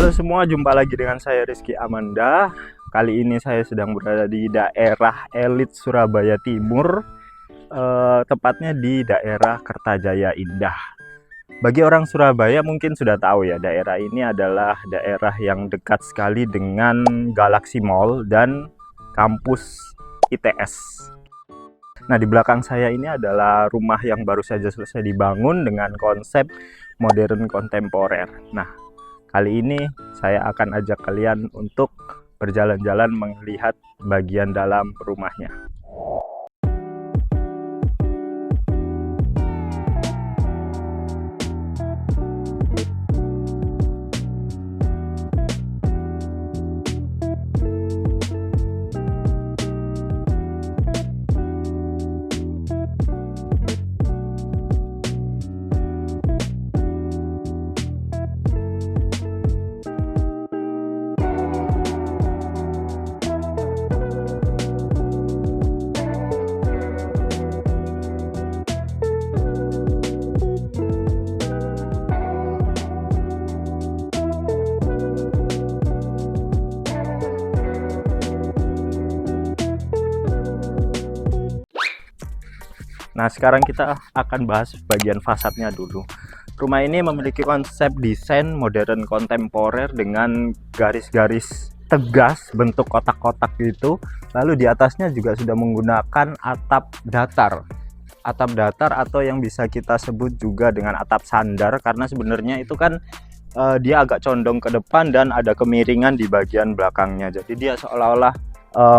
Halo semua, jumpa lagi dengan saya Rizky Amanda. Kali ini saya sedang berada di daerah elit Surabaya Timur, tepatnya di daerah Kertajaya Indah. Bagi orang Surabaya mungkin sudah tahu ya, daerah ini adalah daerah yang dekat sekali dengan Galaxy Mall dan kampus ITS. Nah, di belakang saya ini adalah rumah yang baru saja selesai dibangun dengan konsep modern kontemporer. Nah, kali ini saya akan ajak kalian untuk berjalan-jalan melihat bagian dalam rumahnya. Nah, sekarang kita akan bahas bagian fasadnya dulu. Rumah ini memiliki konsep desain modern kontemporer dengan garis-garis tegas bentuk kotak-kotak gitu. Lalu di atasnya juga sudah menggunakan atap datar. Atap datar atau yang bisa kita sebut juga dengan atap sandar, karena sebenarnya itu kan dia agak condong ke depan dan ada kemiringan di bagian belakangnya. Jadi dia seolah-olah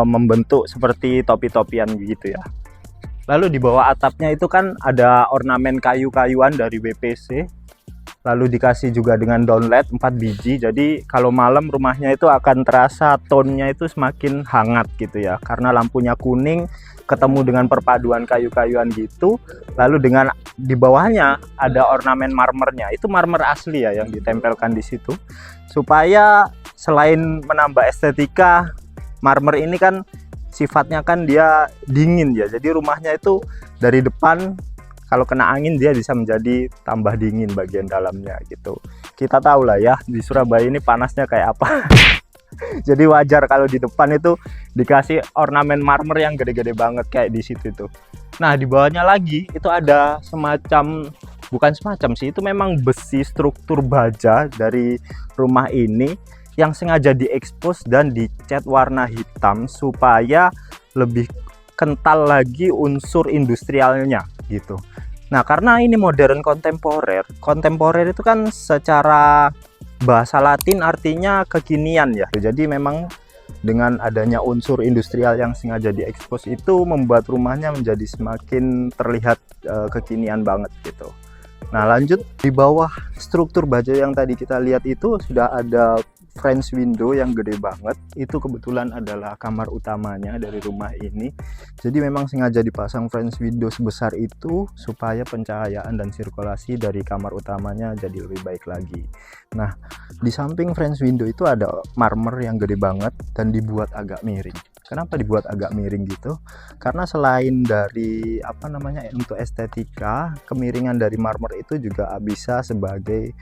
membentuk seperti topi-topian gitu ya. Lalu di bawah atapnya itu kan ada ornamen kayu-kayuan dari WPC. Lalu dikasih juga dengan downlight 4 biji. Jadi kalau malam rumahnya itu akan terasa tone-nya itu semakin hangat gitu ya. Karena lampunya kuning ketemu dengan perpaduan kayu-kayuan gitu. Lalu dengan di bawahnya ada ornamen marmernya. Itu marmer asli ya yang ditempelkan di situ. Supaya selain menambah estetika, marmer ini kan sifatnya kan dia dingin ya, jadi rumahnya itu dari depan kalau kena angin dia bisa menjadi tambah dingin bagian dalamnya gitu. Kita tahu lah ya di Surabaya ini panasnya kayak apa. Jadi wajar kalau di depan itu dikasih ornamen marmer yang gede-gede banget kayak di situ tuh. Nah, di bawahnya lagi itu ada semacam, bukan semacam sih, itu memang besi struktur baja dari rumah ini yang sengaja diekspos dan dicat warna hitam supaya lebih kental lagi unsur industrialnya gitu. Nah, karena ini modern kontemporer, kontemporer itu kan secara bahasa Latin artinya kekinian ya. Jadi memang dengan adanya unsur industrial yang sengaja diekspos itu membuat rumahnya menjadi semakin terlihat kekinian banget gitu. Nah, lanjut di bawah struktur baja yang tadi kita lihat itu sudah ada French window yang gede banget. Itu kebetulan adalah kamar utamanya dari rumah ini. Jadi memang sengaja dipasang French window sebesar itu supaya pencahayaan dan sirkulasi dari kamar utamanya jadi lebih baik lagi. Nah, di samping French window itu ada marmer yang gede banget dan dibuat agak miring. Kenapa dibuat agak miring gitu? Karena selain dari untuk estetika, kemiringan dari marmer itu juga bisa sebagai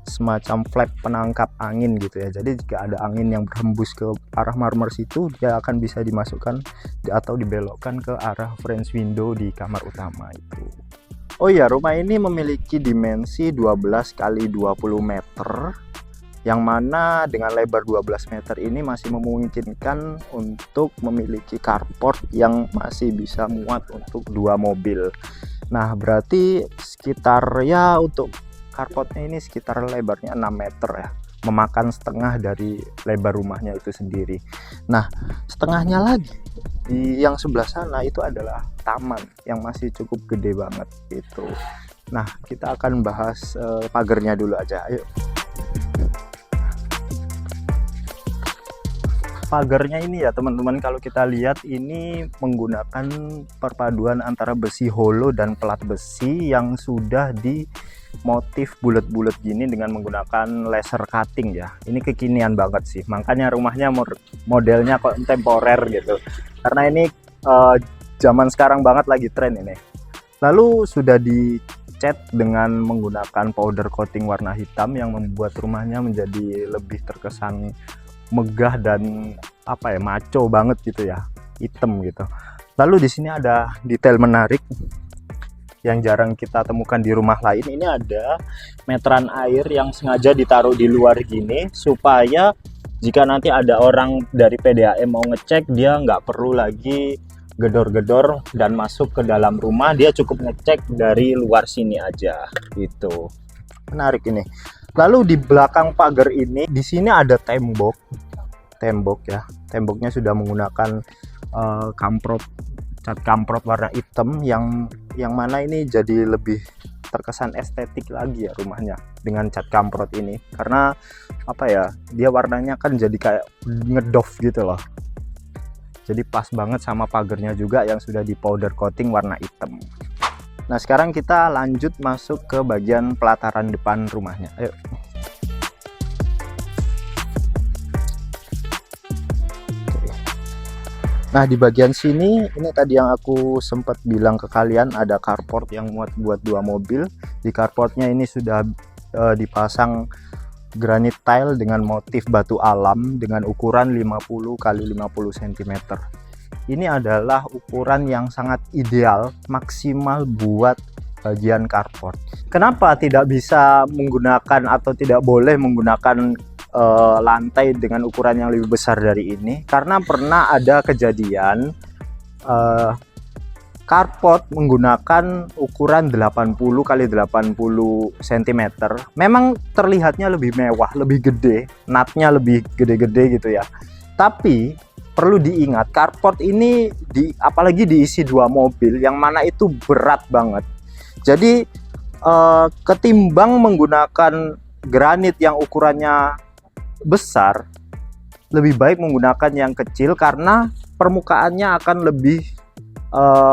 semacam flap penangkap angin gitu ya. Jadi jika ada angin yang berhembus ke arah marmer situ, dia akan bisa dimasukkan atau dibelokkan ke arah French window di kamar utama itu. Oh iya, rumah ini memiliki dimensi 12 x 20 meter, yang mana dengan lebar 12 meter ini masih memungkinkan untuk memiliki carport yang masih bisa muat untuk 2 mobil. Nah, berarti sekitar ya untuk carportnya ini sekitar lebarnya 6 meter ya, memakan setengah dari lebar rumahnya itu sendiri. Nah, setengahnya lagi di yang sebelah sana itu adalah taman yang masih cukup gede banget gitu. Nah, kita akan bahas pagarnya dulu aja, ayo. Pagarnya ini ya teman-teman, kalau kita lihat ini menggunakan perpaduan antara besi holo dan pelat besi yang sudah di motif bulat-bulat gini dengan menggunakan laser cutting ya. Ini kekinian banget sih, makanya rumahnya modelnya kontemporer gitu, karena ini zaman sekarang banget lagi tren ini. Lalu sudah di dicat dengan menggunakan powder coating warna hitam yang membuat rumahnya menjadi lebih terkesan megah dan apa ya, maco banget gitu ya, hitam gitu. Lalu di sini ada detail menarik yang jarang kita temukan di rumah lain. Ini ada meteran air yang sengaja ditaruh di luar gini supaya jika nanti ada orang dari PDAM mau ngecek, dia nggak perlu lagi gedor-gedor dan masuk ke dalam rumah, dia cukup ngecek dari luar sini aja gitu. Menarik ini. Lalu di belakang pagar ini, di sini ada tembok ya. Temboknya sudah menggunakan cat kamprot warna hitam yang mana ini jadi lebih terkesan estetik lagi ya rumahnya dengan cat kamprot ini, karena apa ya, dia warnanya kan jadi kayak ngedoff gitu loh. Jadi pas banget sama pagarnya juga yang sudah di powder coating warna hitam. Nah, sekarang kita lanjut masuk ke bagian pelataran depan rumahnya. Ayo. Nah, di bagian sini, ini tadi yang aku sempat bilang ke kalian, ada carport yang muat buat 2 mobil. Di carportnya ini sudah dipasang granit tile dengan motif batu alam dengan ukuran 50 x 50 cm. Ini adalah ukuran yang sangat ideal, maksimal buat bagian carport. Kenapa tidak bisa menggunakan atau tidak boleh menggunakan lantai dengan ukuran yang lebih besar dari ini? Karena pernah ada kejadian carport menggunakan ukuran 80 x 80 cm. Memang terlihatnya lebih mewah, lebih gede, natnya lebih gede-gede gitu ya. Tapi perlu diingat, carport ini apalagi diisi 2 mobil yang mana itu berat banget. Jadi ketimbang menggunakan granit yang ukurannya besar, lebih baik menggunakan yang kecil karena permukaannya akan lebih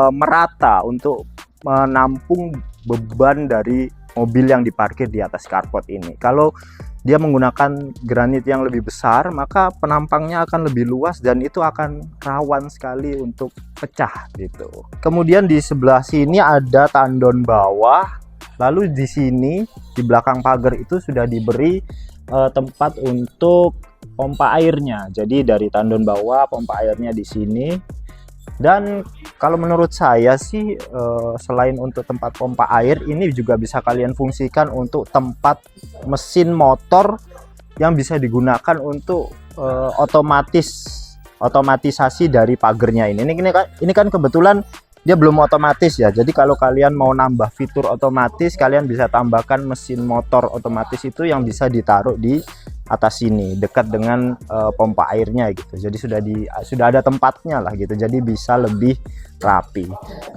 merata untuk menampung beban dari mobil yang diparkir di atas carport ini. Kalau dia menggunakan granit yang lebih besar, maka penampangnya akan lebih luas dan itu akan rawan sekali untuk pecah gitu. Kemudian di sebelah sini ada tandon bawah. Lalu di sini di belakang pagar itu sudah diberi tempat untuk pompa airnya. Jadi dari tandon bawah pompa airnya di sini. Dan kalau menurut saya sih selain untuk tempat pompa air, ini juga bisa kalian fungsikan untuk tempat mesin motor yang bisa digunakan untuk otomatisasi dari pagernya ini. Ini kan kebetulan dia belum otomatis ya. Jadi kalau kalian mau nambah fitur otomatis, kalian bisa tambahkan mesin motor otomatis itu yang bisa ditaruh di atas sini dekat dengan pompa airnya gitu. Jadi sudah ada tempatnya lah gitu. Jadi bisa lebih rapi.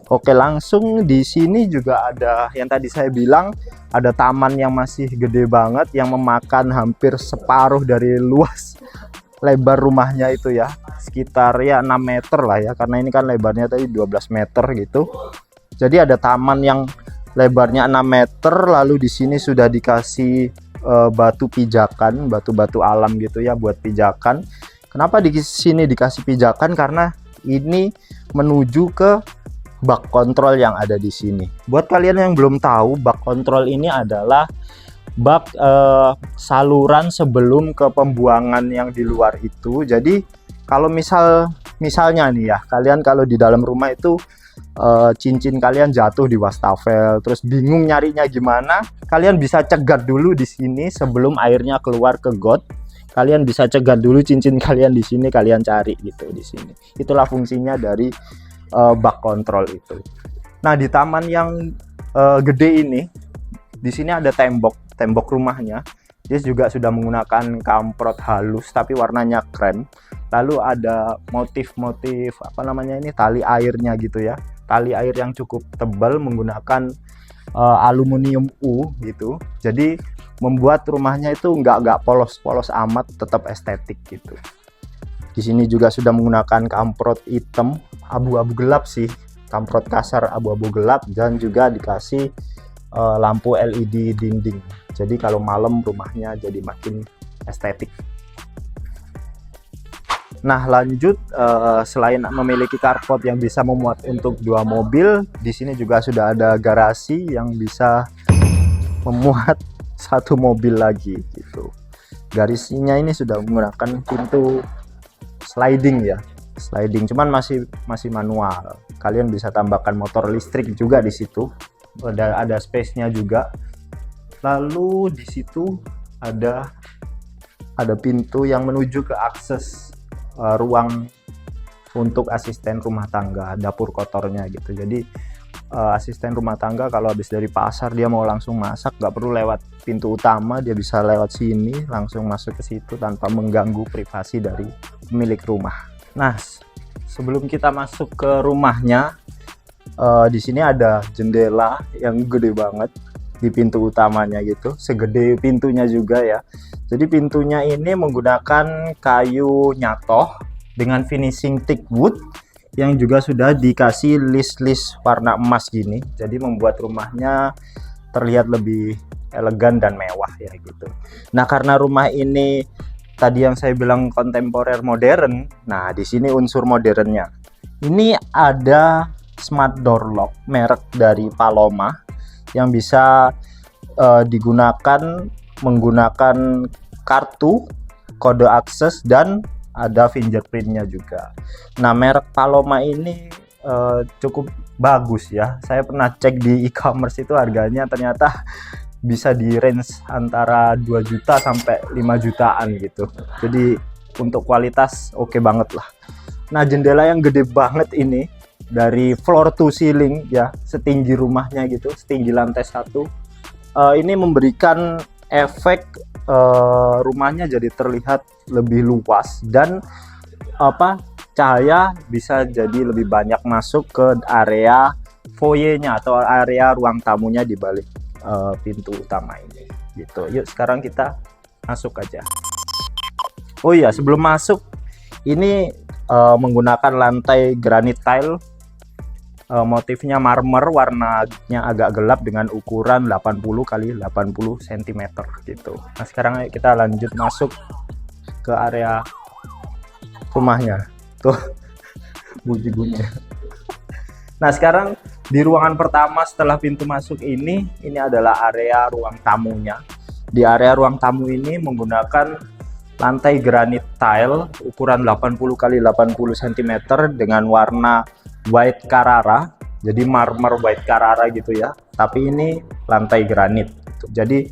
Oke, langsung di sini juga ada yang tadi saya bilang, ada taman yang masih gede banget yang memakan hampir separuh dari luas lebar rumahnya itu ya. Sekitar ya 6 meter lah ya, karena ini kan lebarnya tadi 12 meter gitu. Jadi ada taman yang lebarnya 6 meter, lalu di sini sudah dikasih batu pijakan, batu-batu alam gitu ya buat pijakan. Kenapa di sini dikasih pijakan? Karena ini menuju ke bak kontrol yang ada di sini. Buat kalian yang belum tahu, bak kontrol ini adalah bak saluran sebelum ke pembuangan yang di luar itu. Jadi kalau misalnya nih ya, kalian kalau di dalam rumah itu cincin kalian jatuh di wastafel, terus bingung nyarinya gimana, kalian bisa cegat dulu di sini sebelum airnya keluar ke got. Kalian bisa cegat dulu cincin kalian di sini, kalian cari gitu di sini. Itulah fungsinya dari bak kontrol itu. Nah, di taman yang gede ini, di sini ada tembok rumahnya. Dia juga sudah menggunakan kamprot halus tapi warnanya krem. Lalu ada motif-motif apa namanya ini, tali airnya gitu ya. Tali air yang cukup tebal menggunakan aluminium U gitu. Jadi membuat rumahnya itu nggak polos-polos amat, tetap estetik gitu. Di sini juga sudah menggunakan kamprot hitam abu-abu gelap sih, kamprot kasar abu-abu gelap, dan juga dikasih lampu LED dinding. Jadi kalau malam rumahnya jadi makin estetik. Nah, lanjut, selain memiliki carport yang bisa memuat untuk 2 mobil, di sini juga sudah ada garasi yang bisa memuat 1 mobil lagi gitu. Garasinya ini sudah menggunakan pintu sliding ya, sliding, cuman masih manual. Kalian bisa tambahkan motor listrik juga di situ. Ada space-nya juga. Lalu di situ ada pintu yang menuju ke akses ruang untuk asisten rumah tangga, dapur kotornya gitu. Jadi asisten rumah tangga kalau habis dari pasar dia mau langsung masak, nggak perlu lewat pintu utama, dia bisa lewat sini langsung masuk ke situ tanpa mengganggu privasi dari pemilik rumah. Nah, sebelum kita masuk ke rumahnya, di sini ada jendela yang gede banget di pintu utamanya gitu, segede pintunya juga ya. Jadi pintunya ini menggunakan kayu nyatoh dengan finishing teak wood yang juga sudah dikasih list warna emas gini. Jadi membuat rumahnya terlihat lebih elegan dan mewah ya gitu. Nah, karena rumah ini tadi yang saya bilang kontemporer modern, nah di sini unsur modernnya. Ini ada smart door lock merek dari Paloma yang bisa digunakan menggunakan kartu, kode akses, dan ada fingerprintnya juga. Nah, merek Paloma ini cukup bagus ya. Saya pernah cek di e-commerce itu harganya ternyata bisa di range antara 2 juta sampai 5 jutaan gitu. Jadi untuk kualitas oke banget lah. Nah, jendela yang gede banget ini dari floor to ceiling ya, setinggi rumahnya gitu, setinggi lantai 1. Ini memberikan efek rumahnya jadi terlihat lebih luas dan cahaya bisa jadi lebih banyak masuk ke area foyernya atau area ruang tamunya di balik pintu utama ini gitu. Yuk sekarang kita masuk aja. Oh iya, sebelum masuk ini menggunakan lantai granit tile, motifnya marmer, warnanya agak gelap dengan ukuran 80 kali 80 cm gitu. Nah, sekarang kita lanjut masuk ke area rumahnya. Tuh bunyi-bunyi. Nah, sekarang di ruangan pertama setelah pintu masuk ini adalah area ruang tamunya. Di area ruang tamu ini menggunakan lantai granit tile ukuran 80 kali 80 cm dengan warna white Carrara, jadi marmer white Carrara gitu ya, tapi ini lantai granit gitu. Jadi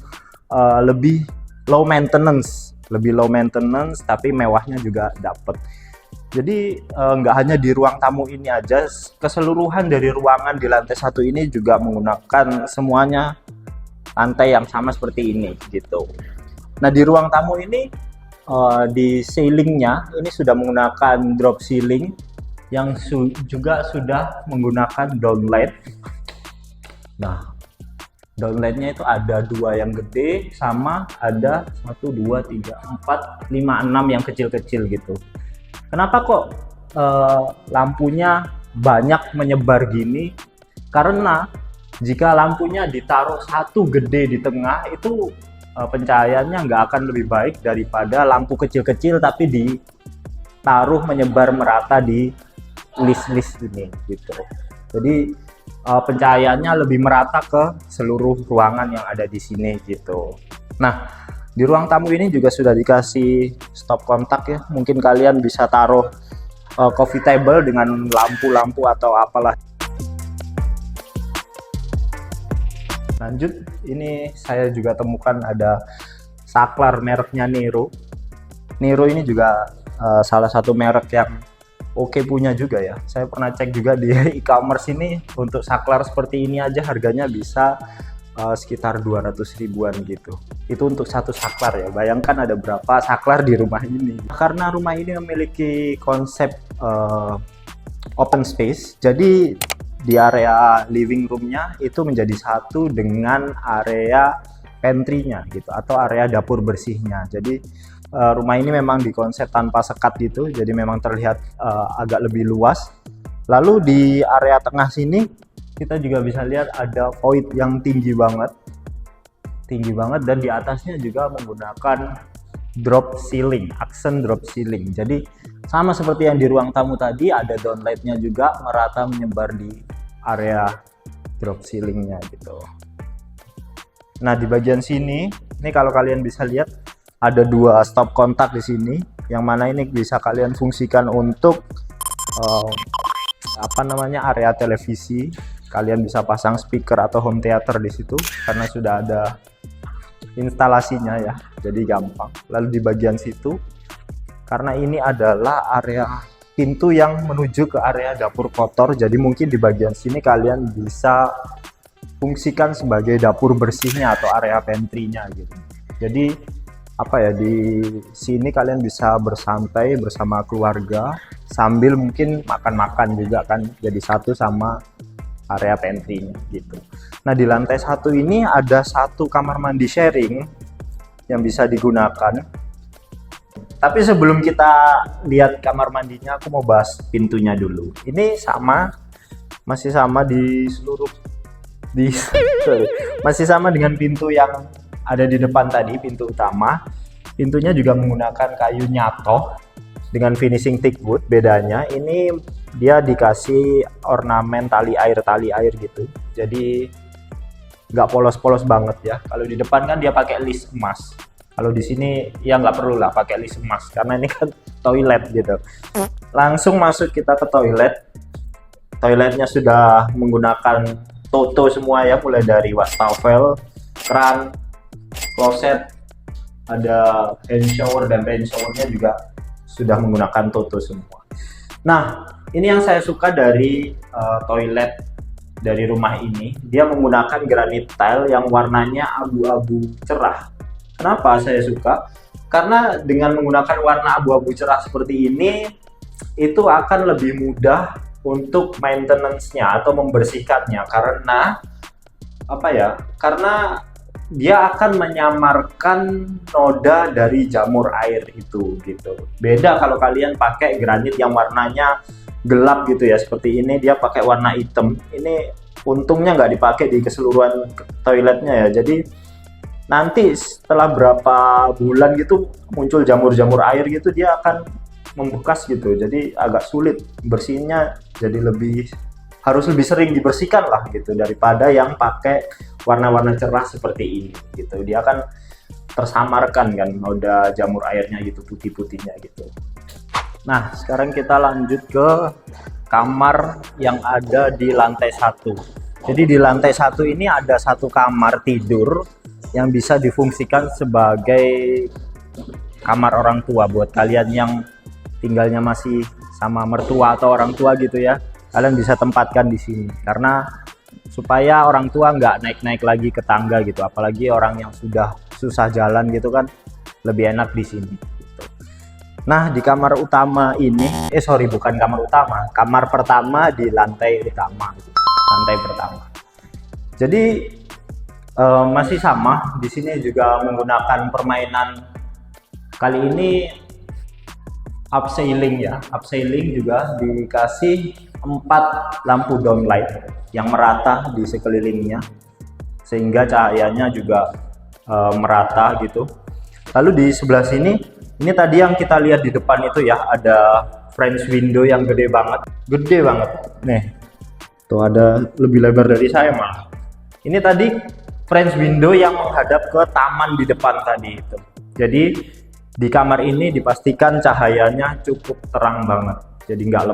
lebih low maintenance tapi mewahnya juga dapet. Jadi nggak hanya di ruang tamu ini aja, keseluruhan dari ruangan di lantai 1 ini juga menggunakan semuanya lantai yang sama seperti ini gitu. Nah, di ruang tamu ini di ceilingnya ini sudah menggunakan drop ceiling yang juga sudah menggunakan downlight. Nah, downlightnya itu ada 2 yang gede, sama ada 1, 2, 3, 4, 5, 6 yang kecil-kecil gitu. Kenapa kok lampunya banyak menyebar gini? Karena jika lampunya ditaruh satu gede di tengah, itu pencahayaannya nggak akan lebih baik daripada lampu kecil-kecil tapi ditaruh menyebar merata di list ini gitu. Jadi pencahayaannya lebih merata ke seluruh ruangan yang ada di sini gitu. Nah, di ruang tamu ini juga sudah dikasih stop kontak ya. Mungkin kalian bisa taruh coffee table dengan lampu-lampu atau apalah. Lanjut, ini saya juga temukan ada saklar mereknya Nero. Nero ini juga salah satu merek yang oke punya juga ya. Saya pernah cek juga di e-commerce ini, untuk saklar seperti ini aja harganya bisa sekitar 200 ribuan gitu. Itu untuk satu saklar ya. Bayangkan ada berapa saklar di rumah ini. Karena rumah ini memiliki konsep open space, jadi di area living roomnya itu menjadi satu dengan area pantry-nya gitu, atau area dapur bersihnya. Jadi rumah ini memang dikonsep tanpa sekat gitu, jadi memang terlihat agak lebih luas. Lalu di area tengah sini kita juga bisa lihat ada void yang tinggi banget, dan di atasnya juga menggunakan drop ceiling, aksen drop ceiling. Jadi sama seperti yang di ruang tamu tadi, ada downlightnya juga merata menyebar di area drop ceilingnya gitu. Nah di bagian sini, ini kalau kalian bisa lihat ada dua stop kontak di sini, yang mana ini bisa kalian fungsikan untuk area televisi. Kalian bisa pasang speaker atau home theater di situ karena sudah ada instalasinya ya, jadi gampang. Lalu di bagian situ, karena ini adalah area pintu yang menuju ke area dapur kotor, jadi mungkin di bagian sini kalian bisa fungsikan sebagai dapur bersihnya atau area pantry-nya gitu. Jadi di sini kalian bisa bersantai bersama keluarga sambil mungkin makan-makan juga kan, jadi satu sama area pantry-nya gitu. Nah di lantai satu ini ada satu kamar mandi sharing yang bisa digunakan. Tapi sebelum kita lihat kamar mandinya, aku mau bahas pintunya dulu. Ini masih sama masih sama dengan pintu yang ada di depan tadi, pintu utama. Pintunya juga menggunakan kayu nyatoh dengan finishing teak wood. Bedanya ini dia dikasih ornamen tali air gitu, jadi nggak polos-polos banget ya. Kalau di depan kan dia pakai list emas, kalau di sini ya nggak perlu lah pakai list emas karena ini kan toilet gitu. Langsung masuk kita ke toiletnya sudah menggunakan toto semua ya, mulai dari wastafel, keran, kloset, ada hand shower, dan rain showernya juga sudah menggunakan toto semua. Nah ini yang saya suka dari toilet dari rumah ini, dia menggunakan granit tile yang warnanya abu-abu cerah. Kenapa saya suka? Karena dengan menggunakan warna abu-abu cerah seperti ini, itu akan lebih mudah untuk maintenance-nya atau membersihkannya, karena karena dia akan menyamarkan noda dari jamur air itu gitu. Beda kalau kalian pakai granit yang warnanya gelap gitu ya, seperti ini dia pakai warna hitam. Ini untungnya nggak dipakai di keseluruhan toiletnya ya, jadi nanti setelah berapa bulan gitu muncul jamur-jamur air gitu, dia akan membekas gitu, jadi agak sulit bersihnya, jadi harus lebih sering dibersihkan lah gitu daripada yang pakai warna-warna cerah seperti ini gitu. Dia akan tersamarkan kan noda jamur airnya gitu, putih-putihnya gitu. Nah sekarang kita lanjut ke kamar yang ada di lantai 1. Jadi di lantai 1 ini ada satu kamar tidur yang bisa difungsikan sebagai kamar orang tua buat kalian yang tinggalnya masih sama mertua atau orang tua gitu ya. Kalian bisa tempatkan di sini karena supaya orang tua nggak naik-naik lagi ke tangga gitu, apalagi orang yang sudah susah jalan gitu kan, lebih enak di sini gitu. Nah di kamar utama ini, bukan kamar utama, kamar pertama di lantai utama gitu. Lantai pertama. Jadi masih sama, di sini juga menggunakan permainan kali ini upscaling ya. Upscaling juga dikasih 4 lampu downlight yang merata di sekelilingnya sehingga cahayanya juga merata gitu. Lalu di sebelah sini, ini tadi yang kita lihat di depan itu ya, ada French window yang gede banget nih. Tuh ada lebih lebar dari saya malah. Ini tadi French window yang menghadap ke taman di depan tadi itu. Jadi di kamar ini dipastikan cahayanya cukup terang banget. Jadi nggak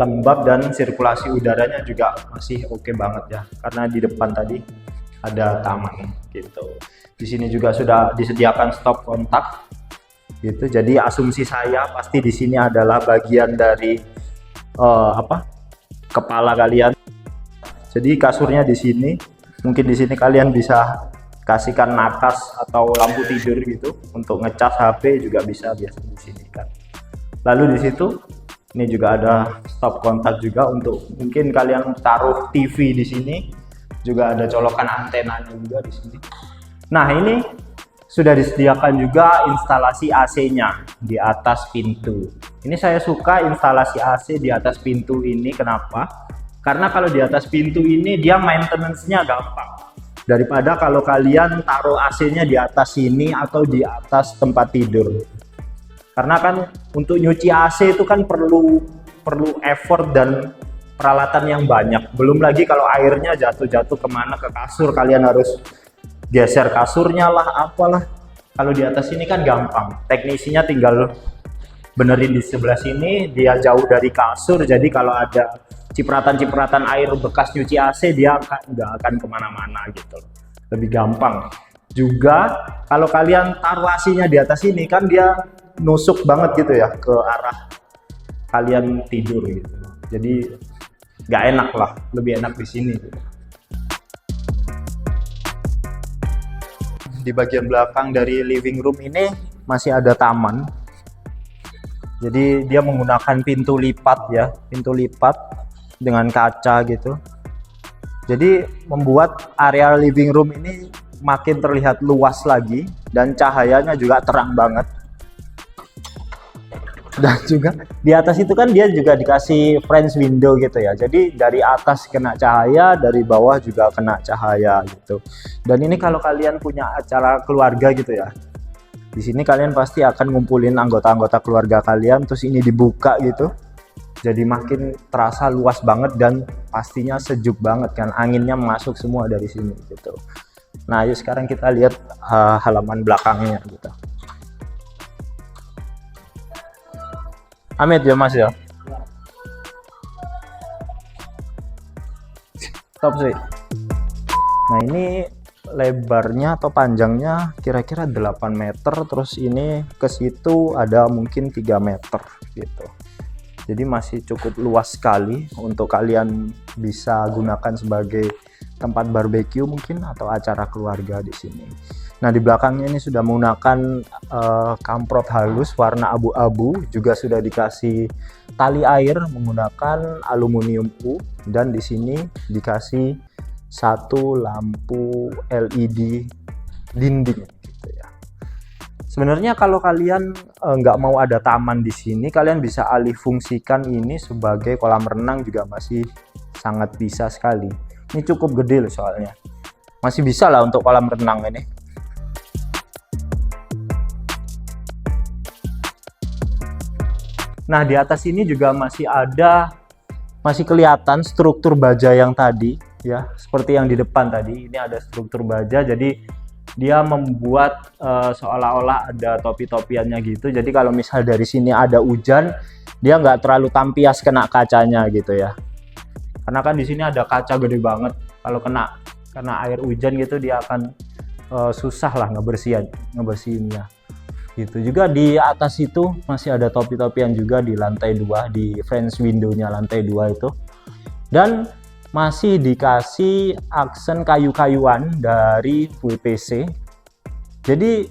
lembab dan sirkulasi udaranya juga masih oke banget ya. Karena di depan tadi ada taman gitu. Di sini juga sudah disediakan stop kontak gitu. Jadi asumsi saya pasti di sini adalah bagian dari kepala kalian. Jadi kasurnya di sini, mungkin di sini kalian bisa kasihkan nakas atau lampu tidur gitu untuk ngecas HP juga bisa biasa di sini kan. Lalu di situ ini juga ada stop kontak juga untuk mungkin kalian taruh TV di sini. Juga ada colokan antenanya juga di sini. Nah, ini sudah disediakan juga instalasi AC-nya di atas pintu. Ini saya suka instalasi AC di atas pintu ini. Kenapa? Karena kalau di atas pintu ini dia maintenance-nya gampang. daripada kalau kalian taruh AC-nya di atas sini atau di atas tempat tidur. Karena kan untuk nyuci AC itu kan perlu effort dan peralatan yang banyak. Belum lagi kalau airnya jatuh-jatuh kemana, ke kasur, kalian harus geser kasurnya lah, apalah. Kalau di atas ini kan gampang, teknisinya tinggal benerin di sebelah sini, dia jauh dari kasur, jadi kalau ada cipratan-cipratan air bekas nyuci AC, dia nggak akan kemana-mana gitu, lebih gampang. Juga kalau kalian taruh AC-nya di atas ini kan dia nusuk banget gitu ya ke arah kalian tidur gitu, jadi nggak enak lah, lebih enak di sini gitu. Di bagian belakang dari living room ini masih ada taman. Jadi dia menggunakan pintu lipat ya, pintu lipat dengan kaca gitu. Jadi membuat area living room ini makin terlihat luas lagi dan cahayanya juga terang banget. Dan juga di atas itu kan dia juga dikasih French window gitu ya, jadi dari atas kena cahaya, dari bawah juga kena cahaya gitu. Dan ini kalau kalian punya acara keluarga gitu ya, di sini kalian pasti akan ngumpulin anggota-anggota keluarga kalian, terus ini dibuka gitu, jadi makin terasa luas banget dan pastinya sejuk banget kan, anginnya masuk semua dari sini gitu. Nah yuk sekarang kita lihat halaman belakangnya gitu. Amit ya mas ya. Stop sih. Nah ini lebarnya atau panjangnya kira-kira 8 meter, terus ini ke situ ada mungkin 3 meter gitu. Jadi masih cukup luas sekali untuk kalian bisa gunakan sebagai tempat barbeque mungkin atau acara keluarga di sini. Nah di belakangnya ini sudah menggunakan kamprot halus warna abu-abu, juga sudah dikasih tali air menggunakan aluminium U, dan di sini dikasih satu lampu LED dinding gitu ya. Sebenarnya kalau kalian nggak mau ada taman di sini, kalian bisa alih fungsikan ini sebagai kolam renang juga masih sangat bisa sekali. Ini cukup gede loh soalnya, masih bisa lah untuk kolam renang ini. Nah di atas ini juga masih kelihatan struktur baja yang tadi ya, seperti yang di depan tadi. Ini ada struktur baja, jadi dia membuat seolah-olah ada topi-topiannya gitu. Jadi kalau misal dari sini ada hujan, dia nggak terlalu tampias kena kacanya gitu ya. Karena kan di sini ada kaca gede banget. Kalau kena air hujan gitu, dia akan susah lah ngebersihinnya. Gitu. Juga di atas itu masih ada topi-topian juga di lantai 2, di French window-nya lantai 2 itu. Dan masih dikasih aksen kayu-kayuan dari WPC. Jadi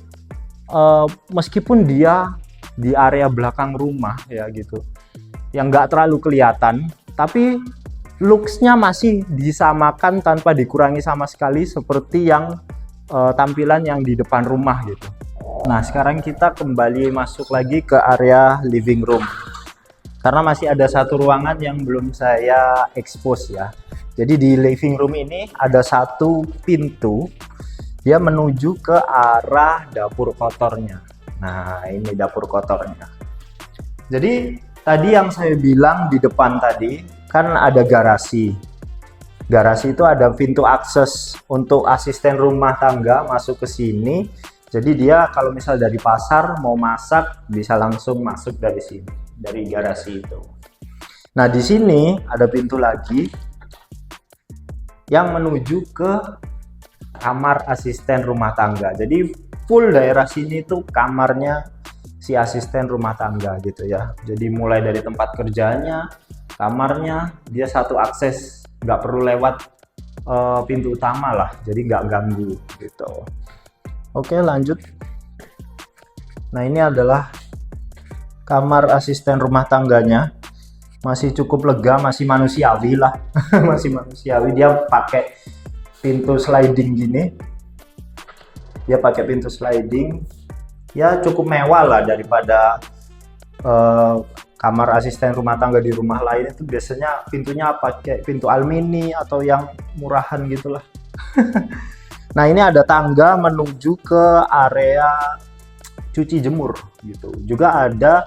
meskipun dia di area belakang rumah ya gitu, yang nggak terlalu kelihatan, tapi looks-nya masih disamakan tanpa dikurangi sama sekali seperti yang tampilan yang di depan rumah gitu. Nah sekarang kita kembali masuk lagi ke area living room, karena masih ada satu ruangan yang belum saya expose ya. Jadi di living room ini ada satu pintu, dia menuju ke arah dapur kotornya. Nah ini dapur kotornya. Jadi tadi yang saya bilang di depan tadi kan ada garasi. Garasi itu ada pintu akses untuk asisten rumah tangga masuk ke sini. Jadi dia kalau misal dari pasar mau masak bisa langsung masuk dari sini, dari garasi itu. Nah di sini ada pintu lagi yang menuju ke kamar asisten rumah tangga. Jadi full daerah sini tuh kamarnya si asisten rumah tangga gitu ya. Jadi mulai dari tempat kerjanya, kamarnya, dia satu akses, nggak perlu lewat pintu utama lah, jadi nggak ganggu gitu. Oke lanjut. Nah ini adalah kamar asisten rumah tangganya, masih cukup lega, masih manusiawi lah. Masih manusiawi. Dia pakai pintu sliding gini, dia pakai pintu sliding ya, cukup mewah lah daripada kamar asisten rumah tangga di rumah lain itu biasanya pintunya pakai pintu alumini atau yang murahan gitulah. Nah, ini ada tangga menuju ke area cuci jemur gitu. Juga ada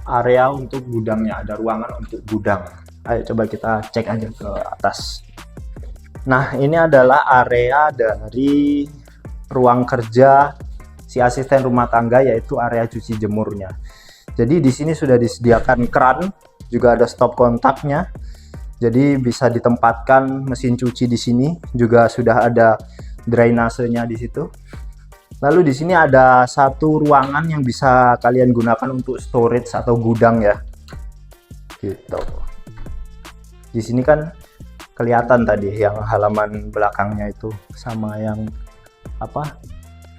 area untuk gudangnya, ada ruangan untuk gudang. Ayo coba kita cek aja ke atas. Nah, ini adalah area dari ruang kerja si asisten rumah tangga, yaitu area cuci jemurnya. Jadi di sini sudah disediakan keran, juga ada stop kontaknya. Jadi bisa ditempatkan mesin cuci di sini, juga sudah ada drainasenya di situ. Lalu di sini ada satu ruangan yang bisa kalian gunakan untuk storage atau gudang ya. Gitu. Di sini kan kelihatan tadi yang halaman belakangnya itu sama yang apa?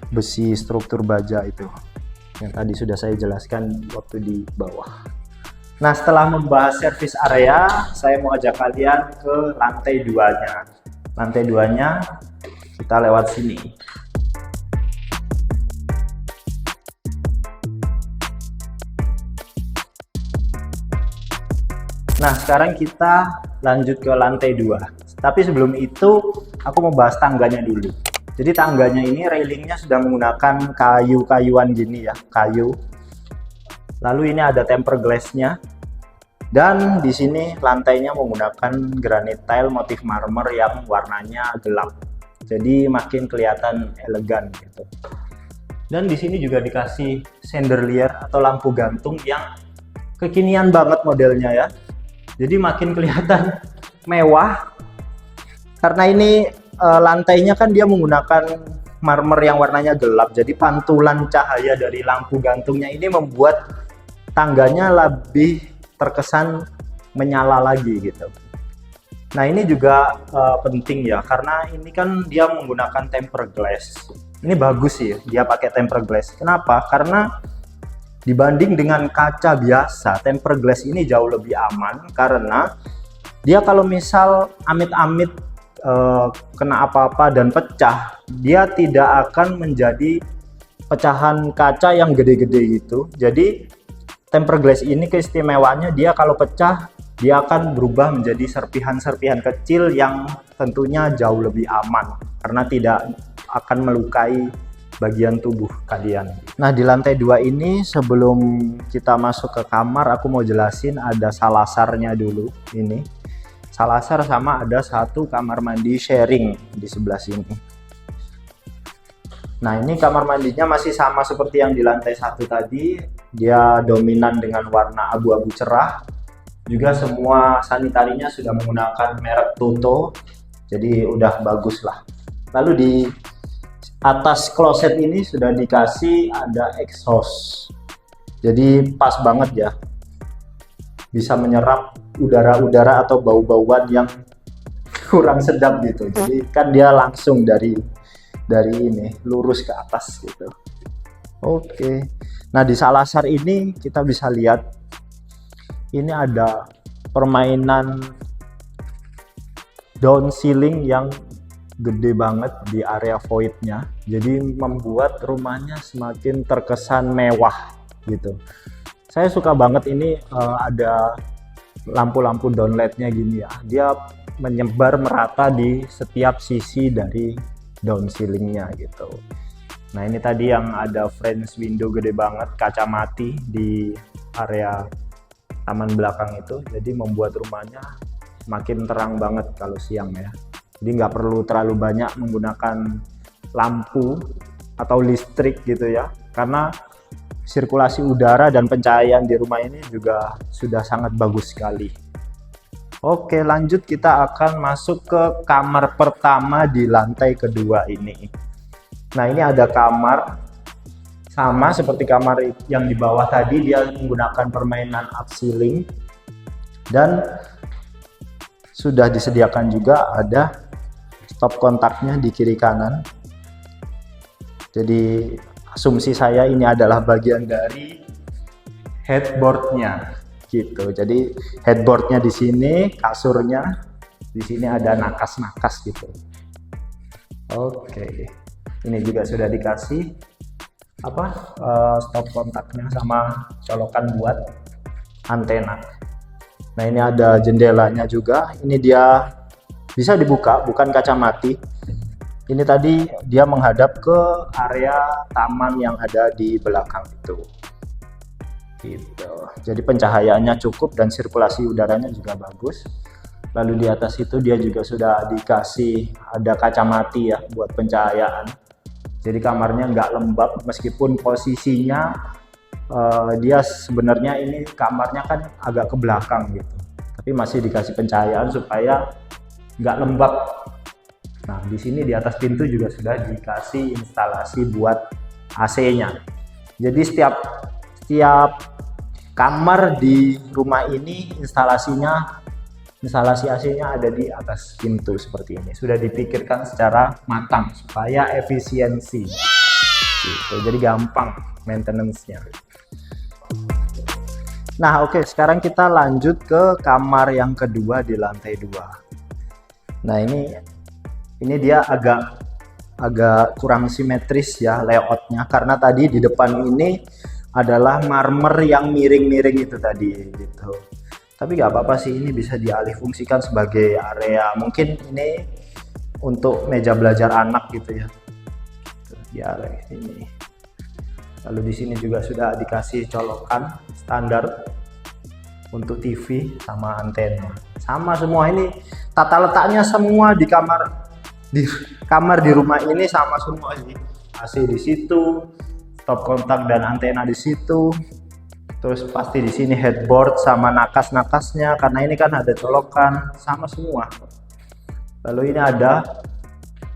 Besi struktur baja itu. Yang tadi sudah saya jelaskan waktu di bawah. Nah, setelah membahas service area, saya mau ajak kalian ke lantai 2-nya. Lantai 2-nya kita lewat sini. Nah, sekarang kita lanjut ke lantai 2. Tapi sebelum itu, aku mau bahas tangganya dulu. Jadi tangganya ini railingnya sudah menggunakan kayu-kayuan gini ya, kayu. Lalu ini ada tempered glass-nya. Dan di sini lantainya menggunakan granite tile motif marmer yang warnanya gelap. Jadi makin kelihatan elegan gitu. Dan di sini juga dikasih chandelier atau lampu gantung yang kekinian banget modelnya ya. Jadi makin kelihatan mewah. Karena ini lantainya kan dia menggunakan marmer yang warnanya gelap. Jadi pantulan cahaya dari lampu gantungnya ini membuat tangganya lebih terkesan menyala lagi gitu. Nah, ini juga penting ya, karena ini kan dia menggunakan tempered glass. Ini bagus sih dia pakai tempered glass. Kenapa? Karena dibanding dengan kaca biasa, tempered glass ini jauh lebih aman karena dia kalau misal amit-amit kena apa-apa dan pecah, dia tidak akan menjadi pecahan kaca yang gede-gede gitu. Jadi tempered glass ini keistimewaannya dia kalau pecah dia akan berubah menjadi serpihan-serpihan kecil yang tentunya jauh lebih aman karena tidak akan melukai bagian tubuh kalian. Nah, di lantai 2 ini sebelum kita masuk ke kamar aku mau jelasin ada salasarnya dulu. Ini salasar sama ada satu kamar mandi sharing di sebelah sini. Nah, ini kamar mandinya masih sama seperti yang di lantai 1 tadi. Dia dominan dengan warna abu-abu cerah. Juga semua sanitarinya sudah menggunakan merek Toto. Jadi udah bagus lah. Lalu di atas kloset ini sudah dikasih ada exhaust. Jadi pas banget ya. Bisa menyerap udara-udara atau bau-bauan yang kurang sedap gitu. Jadi kan dia langsung dari ini lurus ke atas gitu. Oke. Nah, di salasar ini kita bisa lihat ini ada permainan down ceiling yang gede banget di area voidnya. Jadi membuat rumahnya semakin terkesan mewah gitu. Saya suka banget ini ada lampu-lampu downlightnya gini ya. Dia menyebar merata di setiap sisi dari down ceilingnya gitu. Nah, ini tadi yang ada French window gede banget, kaca mati di area taman belakang itu, jadi membuat rumahnya makin terang banget kalau siang ya. Jadi nggak perlu terlalu banyak menggunakan lampu atau listrik gitu ya, karena sirkulasi udara dan pencahayaan di rumah ini juga sudah sangat bagus sekali. Oke, lanjut kita akan masuk ke kamar pertama di lantai kedua ini. Nah, ini ada kamar sama seperti kamar yang di bawah tadi, dia menggunakan permainan up ceiling dan sudah disediakan juga ada stop kontaknya di kiri kanan. Jadi asumsi saya ini adalah bagian dari headboardnya. Gitu. Jadi headboardnya di sini, kasurnya di sini ada nakas-nakas gitu. Oke, ini juga sudah dikasih stop kontaknya sama colokan buat antena. Nah, ini ada jendelanya juga. Ini dia bisa dibuka, bukan kaca mati. Ini tadi dia menghadap ke area taman yang ada di belakang itu. Gitu. Jadi pencahayaannya cukup dan sirkulasi udaranya juga bagus. Lalu di atas itu dia juga sudah dikasih ada kacamata ya buat pencahayaan. Jadi kamarnya nggak lembab meskipun posisinya dia sebenarnya ini kamarnya kan agak ke belakang gitu. Tapi masih dikasih pencahayaan supaya nggak lembab. Nah, di sini di atas pintu juga sudah dikasih instalasi buat AC-nya. Jadi setiap kamar di rumah ini instalasi AC-nya ada di atas pintu seperti ini. Sudah dipikirkan secara matang supaya efisiensi. Gitu. Jadi gampang maintenance-nya. Nah, oke, sekarang kita lanjut ke kamar yang kedua di lantai 2. Nah, ini dia agak kurang simetris ya layoutnya, karena tadi di depan ini adalah marmer yang miring-miring itu tadi gitu. Tapi nggak apa-apa sih, ini bisa dialih fungsikan sebagai area, mungkin ini untuk meja belajar anak gitu ya di area ini. Lalu di sini juga sudah dikasih colokan standar untuk TV sama antena, sama semua. Ini tata letaknya semua di kamar di rumah ini sama semua sih. AC di situ, stop kontak dan antena di situ. Terus pasti di sini headboard sama nakas-nakasnya, karena ini kan ada colokan, sama semua. Lalu ini ada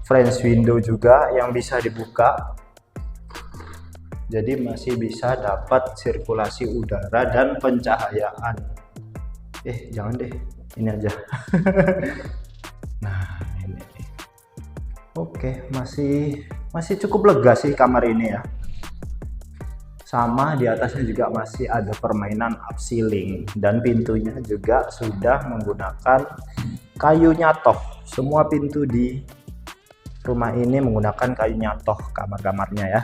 French window juga yang bisa dibuka. Jadi masih bisa dapat sirkulasi udara dan pencahayaan. Jangan deh, ini aja. Nah, ini. Oke, masih cukup lega sih kamar ini ya. Sama di atasnya juga masih ada permainan upceiling dan pintunya juga sudah menggunakan kayu nyatoh. Semua pintu di rumah ini menggunakan kayu nyatoh kamar-kamarnya ya.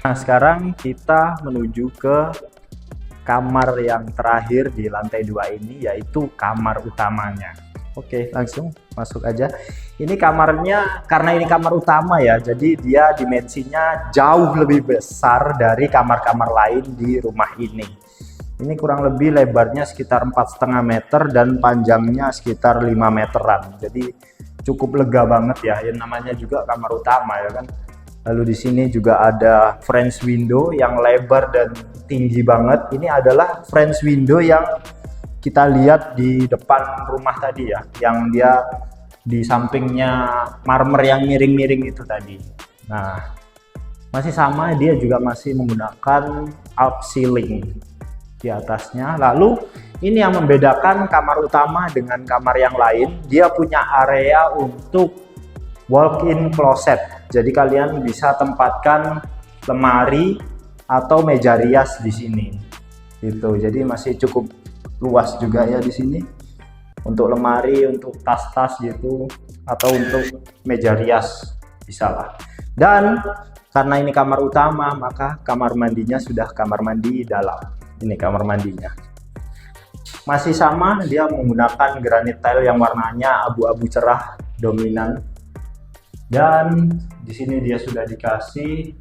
Nah, sekarang kita menuju ke kamar yang terakhir di lantai 2 ini, yaitu kamar utamanya. Oke, langsung masuk aja. Ini kamarnya, karena ini kamar utama ya, jadi dia dimensinya jauh lebih besar dari kamar-kamar lain di rumah ini. Ini kurang lebih lebarnya sekitar 4,5 meter dan panjangnya sekitar 5 meteran. Jadi cukup lega banget ya. Yang namanya juga kamar utama ya kan. Lalu di sini juga ada French window yang lebar dan tinggi banget. Ini adalah French window yang kita lihat di depan rumah tadi ya, yang dia di sampingnya marmer yang miring-miring itu tadi. Nah, masih sama, dia juga masih menggunakan upceiling di atasnya. Lalu ini yang membedakan kamar utama dengan kamar yang lain, dia punya area untuk walk-in closet. Jadi kalian bisa tempatkan lemari atau meja rias di sini. Gitu. Jadi masih cukup luas juga ya di sini untuk lemari, untuk tas-tas gitu, atau untuk meja rias bisa lah. Dan karena ini kamar utama, maka kamar mandinya sudah kamar mandi dalam. Ini kamar mandinya masih sama, dia menggunakan granit tile yang warnanya abu-abu cerah dominan. Dan di sini dia sudah dikasih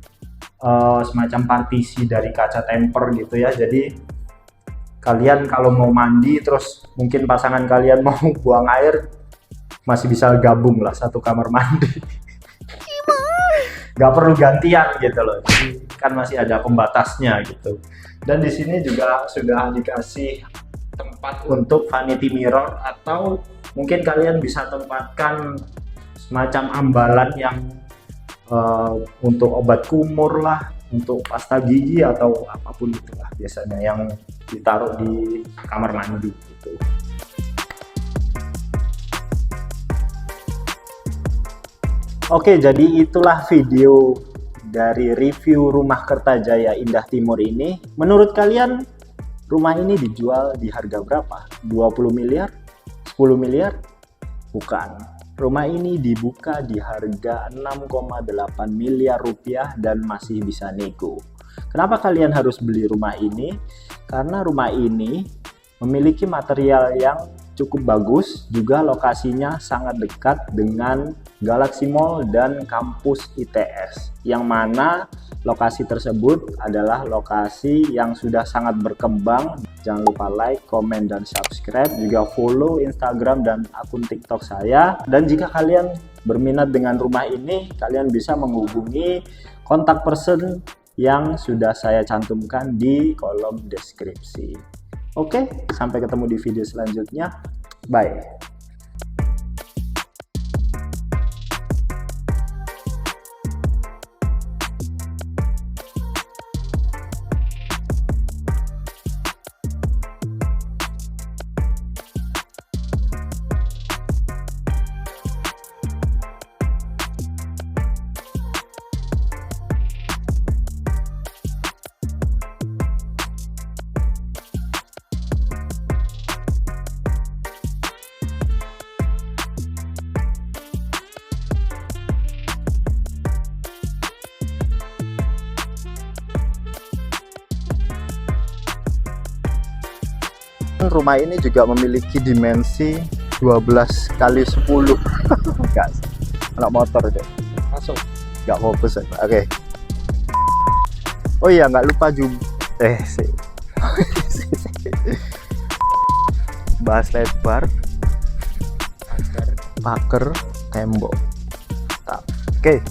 semacam partisi dari kaca temper gitu ya. Jadi kalian kalau mau mandi, terus mungkin pasangan kalian mau buang air, masih bisa gabung lah satu kamar mandi. Gak perlu gantian gitu loh. Jadi kan masih ada pembatasnya gitu. Dan di sini juga sudah dikasih tempat untuk vanity mirror, atau mungkin kalian bisa tempatkan semacam ambalan yang untuk obat kumur lah, untuk pasta gigi atau apapun itulah biasanya yang ditaruh di kamar mandi gitu. Oke, jadi itulah video dari review rumah Kertajaya Indah Timur ini. Menurut kalian rumah ini dijual di harga berapa? 20 miliar? 10 miliar? Bukan. Rumah ini dibuka di harga 6,8 miliar rupiah dan masih bisa nego. Kenapa kalian harus beli rumah ini? Karena rumah ini memiliki material yang cukup bagus, juga lokasinya sangat dekat dengan Galaxy Mall dan kampus ITS, yang mana lokasi tersebut adalah lokasi yang sudah sangat berkembang. Jangan lupa like, komen, dan subscribe, juga follow Instagram dan akun TikTok saya. Dan jika kalian berminat dengan rumah ini, kalian bisa menghubungi kontak person yang sudah saya cantumkan di kolom deskripsi. Oke, sampai ketemu di video selanjutnya. Bye. Rumah ini juga memiliki dimensi 12 kali 10. Enggak, anak motor deh. Masuk. Enggak fokus. Oke. Oh iya, nggak lupa juga. Sih. Bahas lebar, pagar, tembok. Oke.